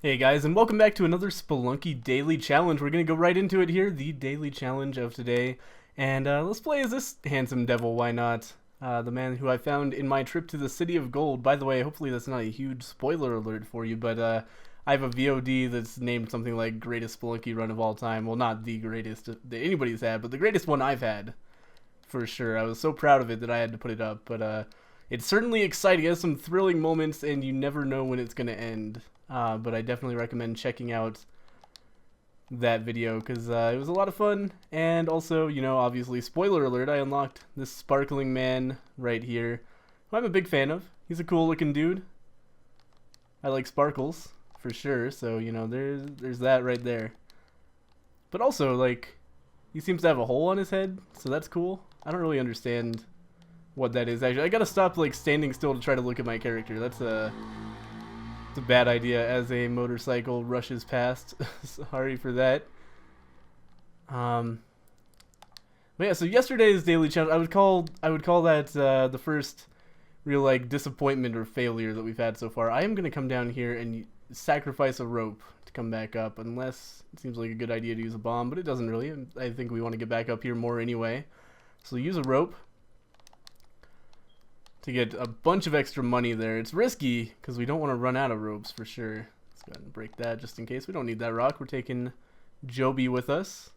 Hey guys, and welcome back to another Spelunky Daily Challenge. We're going to go right into it here, the daily challenge of today. And let's play as this handsome devil, why not? The man who I found in my trip to the City of Gold. By the way, hopefully that's not a huge spoiler alert for you, but I have a VOD that's named something like Greatest Spelunky Run of All Time. Well, not the greatest that anybody's had, but the greatest one I've had, for sure. I was so proud of it that I had to put it up, but it's certainly exciting. It has some thrilling moments, and you never know when it's going to end. But I definitely recommend checking out that video because it was a lot of fun. And also, you know, obviously, spoiler alert, I unlocked this sparkling man right here, who I'm a big fan of. He's a cool looking dude. I like sparkles, for sure. So, you know, there's that right there. But also, like, he seems to have a hole on his head, so that's cool. I don't really understand what that is. Actually, I gotta stop, like, standing still to try to look at my character. That's a bad idea as a motorcycle rushes past. Sorry for that. But yeah, so yesterday's daily challenge, I would call that the first real like disappointment or failure that we've had so far. I am gonna come down here and sacrifice a rope to come back up, unless it seems like a good idea to use a bomb, but it doesn't really. I think we want to get back up here more anyway. So use a rope to get a bunch of extra money there. It's risky because we don't want to run out of ropes for sure. Let's go ahead and break that just in case. We don't need that rock. We're taking Joby with us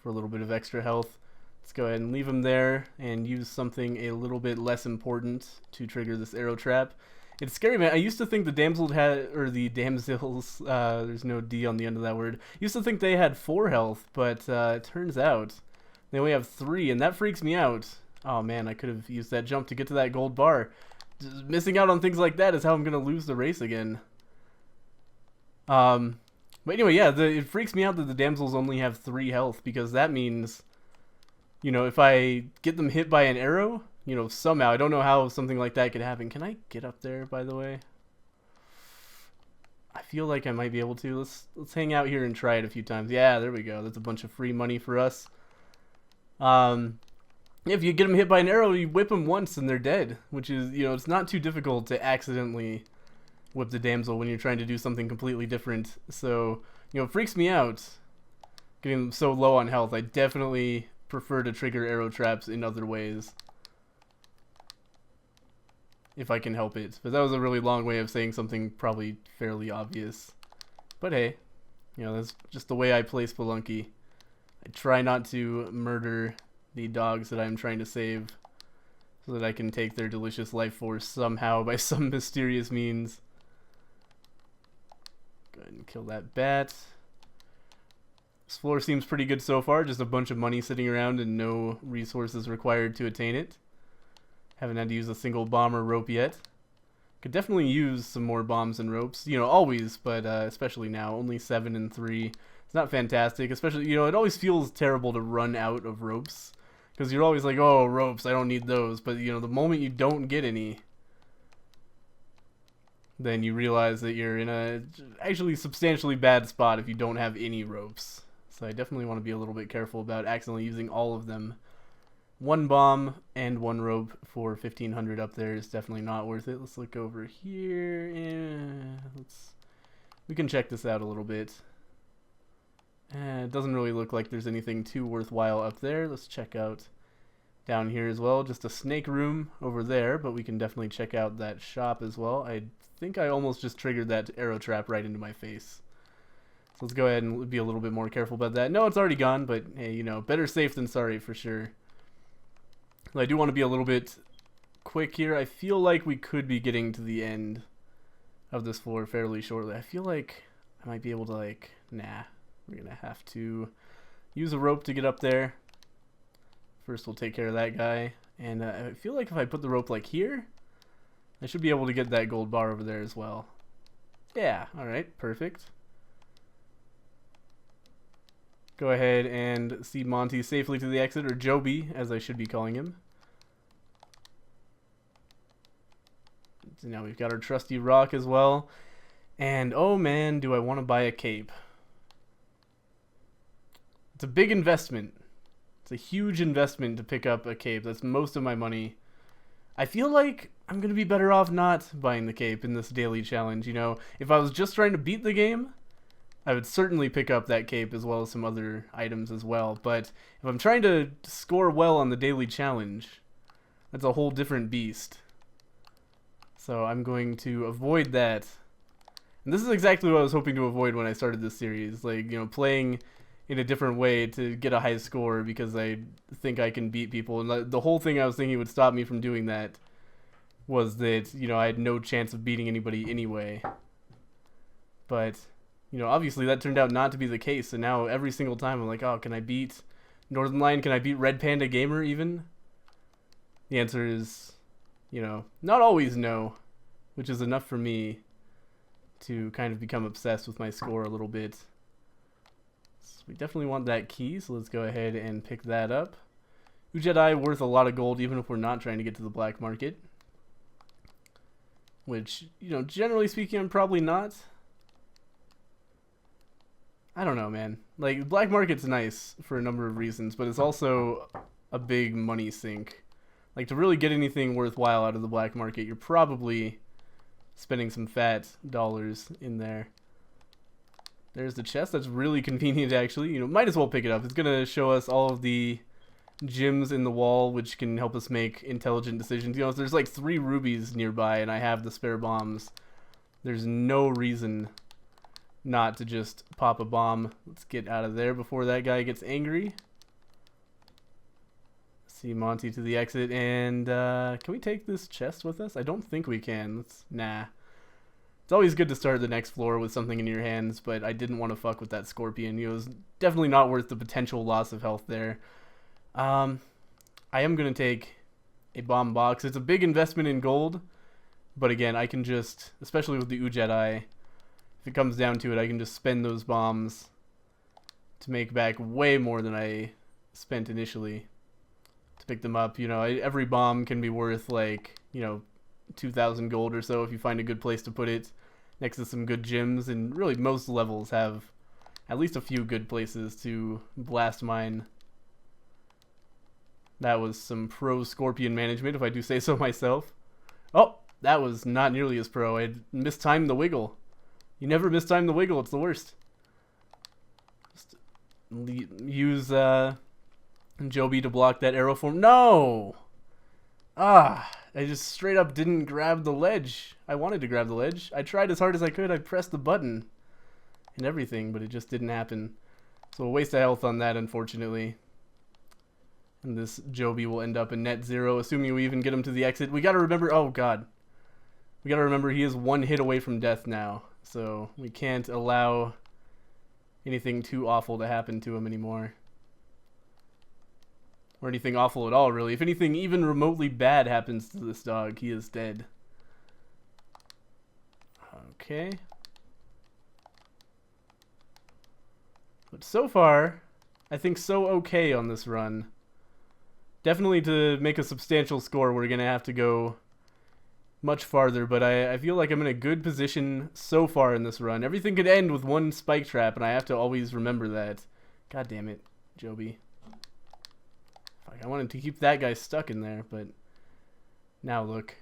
for a little bit of extra health. Let's go ahead and leave him there and use something a little bit less important to trigger this arrow trap. It's scary, man. I used to think the damsels had, or the damsels, there's no D on the end of that word. Used to think they had 4 health, but it turns out they only have 3, and that freaks me out. Oh man, I could have used that jump to get to that gold bar. Just missing out on things like that is how I'm going to lose the race again. But anyway, yeah, it freaks me out that the damsels only have 3 health, because that means, you know, if I get them hit by an arrow, you know, somehow, I don't know how something like that could happen. Can I get up there, by the way? I feel like I might be able to. Let's hang out here and try it a few times. Yeah, there we go. That's a bunch of free money for us. If you get them hit by an arrow, you whip them once and they're dead, which is, you know, it's not too difficult to accidentally whip the damsel when you're trying to do something completely different. So, you know, it freaks me out getting them so low on health. I definitely prefer to trigger arrow traps in other ways if I can help it. But that was a really long way of saying something probably fairly obvious. But hey, you know, that's just the way I play Spelunky. I try not to murder the dogs that I'm trying to save so that I can take their delicious life force somehow by some mysterious means. Go ahead and kill that bat. This floor seems pretty good so far, just a bunch of money sitting around and no resources required to attain it. Haven't had to use a single bomb or rope yet. Could definitely use some more bombs and ropes, you know, always, but especially now. Only 7 and 3. It's not fantastic, especially, you know, it always feels terrible to run out of ropes. Because you're always like, oh, ropes, I don't need those. But, you know, the moment you don't get any, then you realize that you're in a actually substantially bad spot if you don't have any ropes. So I definitely want to be a little bit careful about accidentally using all of them. 1 bomb and 1 rope for 1500 up there is definitely not worth it. Let's look over here. We can check this out a little bit. It doesn't really look like there's anything too worthwhile up there. Let's check out down here as well. Just a snake room over there, but we can definitely check out that shop as well. I think I almost just triggered that arrow trap right into my face. So let's go ahead and be a little bit more careful about that. No, it's already gone, but hey, you know, better safe than sorry for sure. I do want to be a little bit quick here. I feel like we could be getting to the end of this floor fairly shortly. I feel like I might be able to, like, nah. We're going to have to use a rope to get up there. First, we'll take care of that guy. And I feel like if I put the rope, like, here, I should be able to get that gold bar over there as well. Yeah, alright, perfect. Go ahead and see Monty safely to the exit, or Joby, as I should be calling him. So now we've got our trusty rock as well. And, oh man, do I want to buy a cape. It's a big investment. It's a huge investment to pick up a cape. That's most of my money. I feel like I'm going to be better off not buying the cape in this daily challenge. You know, if I was just trying to beat the game, I would certainly pick up that cape as well as some other items as well. But if I'm trying to score well on the daily challenge, that's a whole different beast. So I'm going to avoid that. And this is exactly what I was hoping to avoid when I started this series. Like, you know, playing in a different way to get a high score because I think I can beat people. And the whole thing I was thinking would stop me from doing that was that, you know, I had no chance of beating anybody anyway. But, you know, obviously that turned out not to be the case. And now every single time I'm like, oh, can I beat Northern Lion? Can I beat Red Panda Gamer even? The answer is, you know, not always no, which is enough for me to kind of become obsessed with my score a little bit. So we definitely want that key, so let's go ahead and pick that up. Jedi worth a lot of gold even if we're not trying to get to the black market. Which, you know, generally speaking, I'm probably not. I don't know, man. Like, black market's nice for a number of reasons, but it's also a big money sink. Like, to really get anything worthwhile out of the black market, you're probably spending some fat dollars in there. There's the chest. That's really convenient, actually. You know, might as well pick it up. It's going to show us all of the gems in the wall, which can help us make intelligent decisions. You know, if there's like 3 rubies nearby and I have the spare bombs, there's no reason not to just pop a bomb. Let's get out of there before that guy gets angry. See Monty to the exit, and can we take this chest with us? I don't think we can. Nah. It's always good to start the next floor with something in your hands, but I didn't want to fuck with that scorpion. You know, it was definitely not worth the potential loss of health there. I am going to take a bomb box. It's a big investment in gold, but again, I can just, especially with the Jedi, if it comes down to it, I can just spend those bombs to make back way more than I spent initially to pick them up. You know, every bomb can be worth like, you know, 2,000 gold or so if you find a good place to put it next to some good gems, and really most levels have at least a few good places to blast mine. That was some pro scorpion management, if I do say so myself. Oh, that was not nearly as pro. I mistimed the wiggle. You never mistime the wiggle, it's the worst. Just use Joby to block that arrow form. No! Ah, I just straight up didn't grab the ledge. I wanted to grab the ledge. I tried as hard as I could. I pressed the button and everything, but it just didn't happen. So a waste of health on that, unfortunately. And this Joby will end up in net 0, assuming we even get him to the exit. We gotta remember, oh god. We gotta remember he is 1 hit away from death now. So we can't allow anything too awful to happen to him anymore. Or anything awful at all, really. If anything even remotely bad happens to this dog, he is dead. Okay. But so far, I think so okay on this run. Definitely to make a substantial score, we're going to have to go much farther, but I feel like I'm in a good position so far in this run. Everything could end with one spike trap, and I have to always remember that. God damn it, Joby. Fuck, I wanted to keep that guy stuck in there, but now look.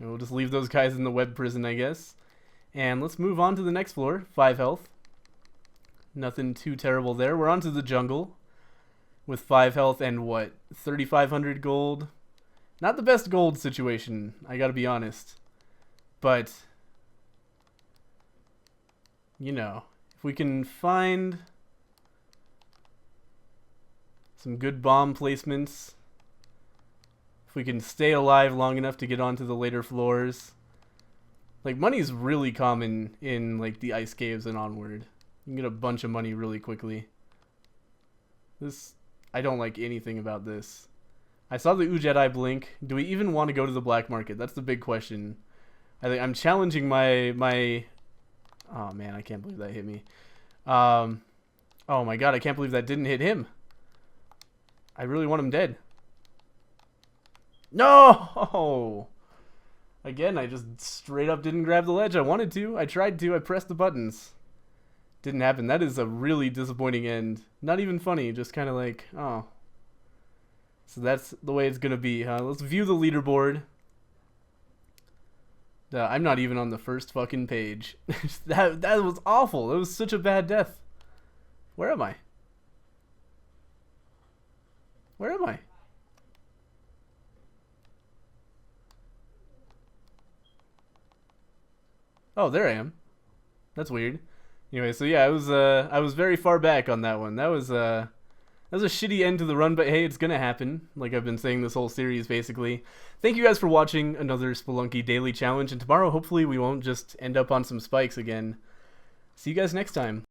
We'll just leave those guys in the web prison, I guess. And let's move on to the next floor. 5 health. Nothing too terrible there. We're on to the jungle with 5 health and what? 3,500 gold? Not the best gold situation, I gotta be honest. But, you know, if we can find some good bomb placements, if we can stay alive long enough to get onto the later floors. Like, money's really common in, like, the ice caves and onward. You can get a bunch of money really quickly. This, I don't like anything about this. I saw the Jedi blink. Do we even want to go to the black market? That's the big question. I'm challenging my... Oh, man, I can't believe that hit me. Oh, my God, I can't believe that didn't hit him. I really want him dead. No! Again, I just straight up didn't grab the ledge. I wanted to. I tried to. I pressed the buttons. Didn't happen. That is a really disappointing end. Not even funny. Just kind of like, oh... So that's the way it's going to be, huh? Let's view the leaderboard. I'm not even on the first fucking page. That was awful. It was such a bad death. Where am I? Where am I? Oh, there I am. That's weird. Anyway, so yeah, I was very far back on that one. That was a shitty end to the run, but hey, it's gonna happen. Like I've been saying this whole series, basically. Thank you guys for watching another Spelunky Daily Challenge, and tomorrow, hopefully, we won't just end up on some spikes again. See you guys next time.